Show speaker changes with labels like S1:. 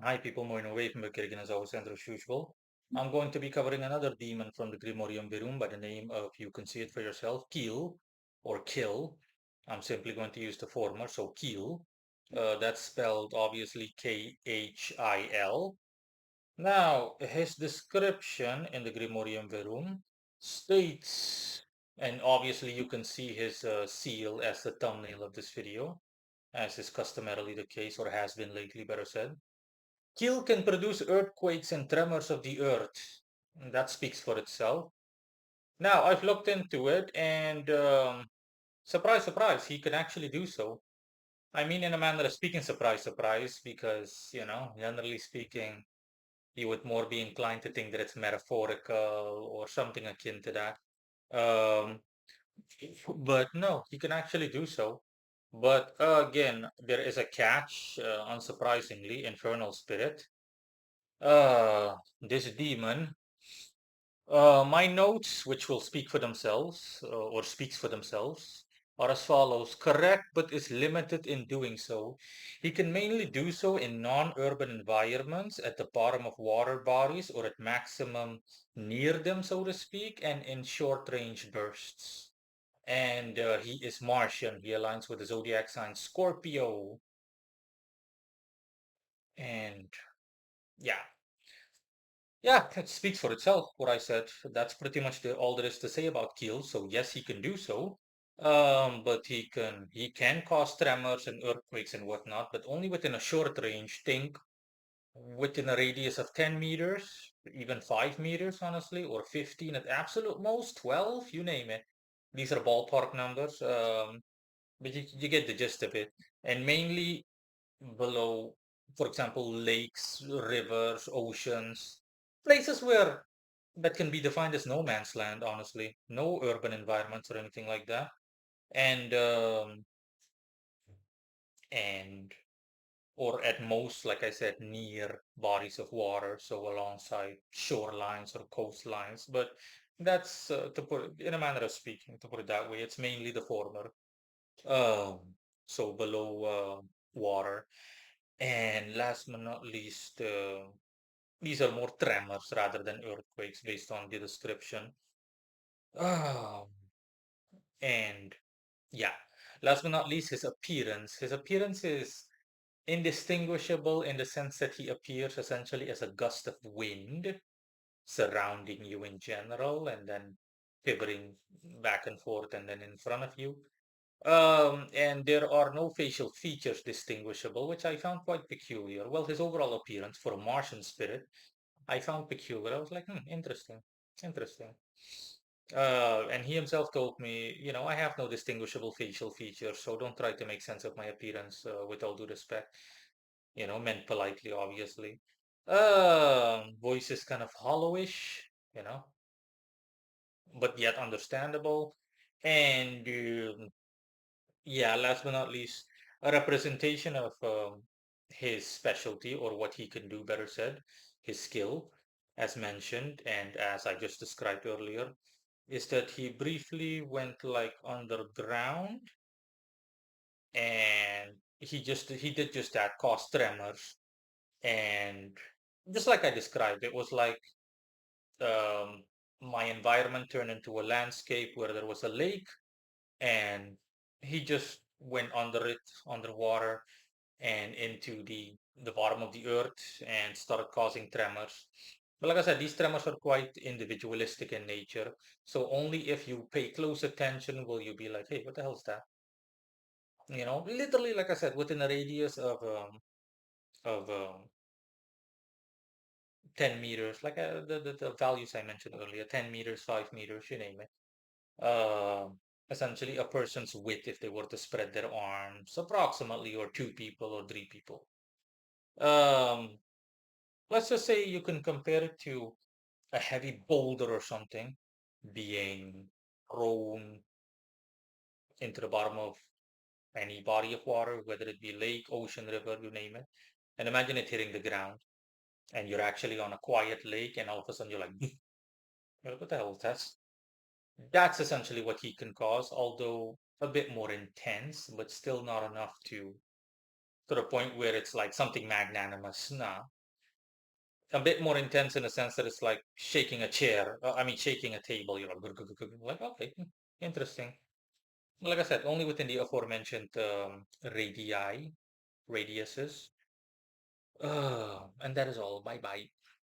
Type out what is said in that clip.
S1: Hi people, Moin away from Bekirgen as always and as usual. I'm going to be covering another demon from the Grimorium Verum by the name of, you can see it for yourself, Khil or Kill. I'm simply going to use the former, so Khil. That's spelled obviously Khil. Now, his description in the Grimorium Verum states, and obviously you can see his seal as the thumbnail of this video, as is customarily the case or has been lately, better said. Khil can produce earthquakes and tremors of the earth. That speaks for itself. Now, I've looked into it, and surprise, surprise, he can actually do so. I mean, in a manner of speaking, surprise, surprise, because, generally speaking, you would more be inclined to think that it's metaphorical or something akin to that. Um, but no, he can actually do so. But again, there is a catch, unsurprisingly, infernal spirit. This demon. My notes, which will speak for themselves, or speaks for themselves, are as follows. Correct, but is limited in doing so. He can mainly do so in non-urban environments, at the bottom of water bodies, or at maximum near them, so to speak, and in short-range bursts. And he is Martian. He aligns with the zodiac sign Scorpio. And yeah, yeah, it speaks for itself, what I said. That's pretty much all there is to say about Keel. So yes, he can do so. But he can cause tremors and earthquakes and whatnot, but only within a short range. Think within a radius of 10 meters, even 5 meters, honestly, or 15 at absolute most, 12, you name it. These are ballpark numbers. But you get the gist of it. And mainly below, for example, lakes, rivers, oceans, places where that can be defined as no man's land, honestly. No urban environments or anything like that. And and or at most, like I said, near bodies of water, so alongside shorelines or coastlines. But that's to put it in a manner of speaking, to put it that way. It's mainly the former. Um, so below water. And last but not least, these are more tremors rather than earthquakes based on the description. Um, and yeah, last but not least, his appearance. His appearance is indistinguishable in the sense that he appears essentially as a gust of wind surrounding you in general and then pivoting back and forth and then in front of you. And there are no facial features distinguishable, which I found quite peculiar. Well, his overall appearance for a Martian spirit, I found peculiar. I was like, interesting, interesting. And he himself told me, I have no distinguishable facial features, so don't try to make sense of my appearance, with all due respect. Meant politely, obviously. Voice is kind of hollowish, you know, but yet understandable. And yeah, last but not least, a representation of his specialty or what he can do, better said, his skill, as mentioned, and as I just described earlier, is that he briefly went like underground and he did just that, caused tremors. And just like I described, it was like um, my environment turned into a landscape where there was a lake and he just went under it, underwater, and into the bottom of the earth and started causing tremors. But like I said, these tremors are quite individualistic in nature. So only if you pay close attention will you be like, hey, what the hell is that? Literally, like I said, within a radius of 10 meters, like the values I mentioned earlier, 10 meters, 5 meters, you name it. Uh, Essentially a person's width if they were to spread their arms approximately, or two people or three people. Um, let's just say you can compare it to a heavy boulder or something being thrown into the bottom of any body of water, whether it be lake, ocean, river, you name it. And imagine it hitting the ground and you're actually on a quiet lake and all of a sudden you're like, what the hell is that? That's essentially what he can cause, although a bit more intense, but still not enough to the point where it's like something magnanimous. Nah. a bit more intense in the sense that it's like shaking a chair. I mean, shaking a table. Like okay, interesting. Like I said, only within the aforementioned radiuses. And that is all. Bye bye.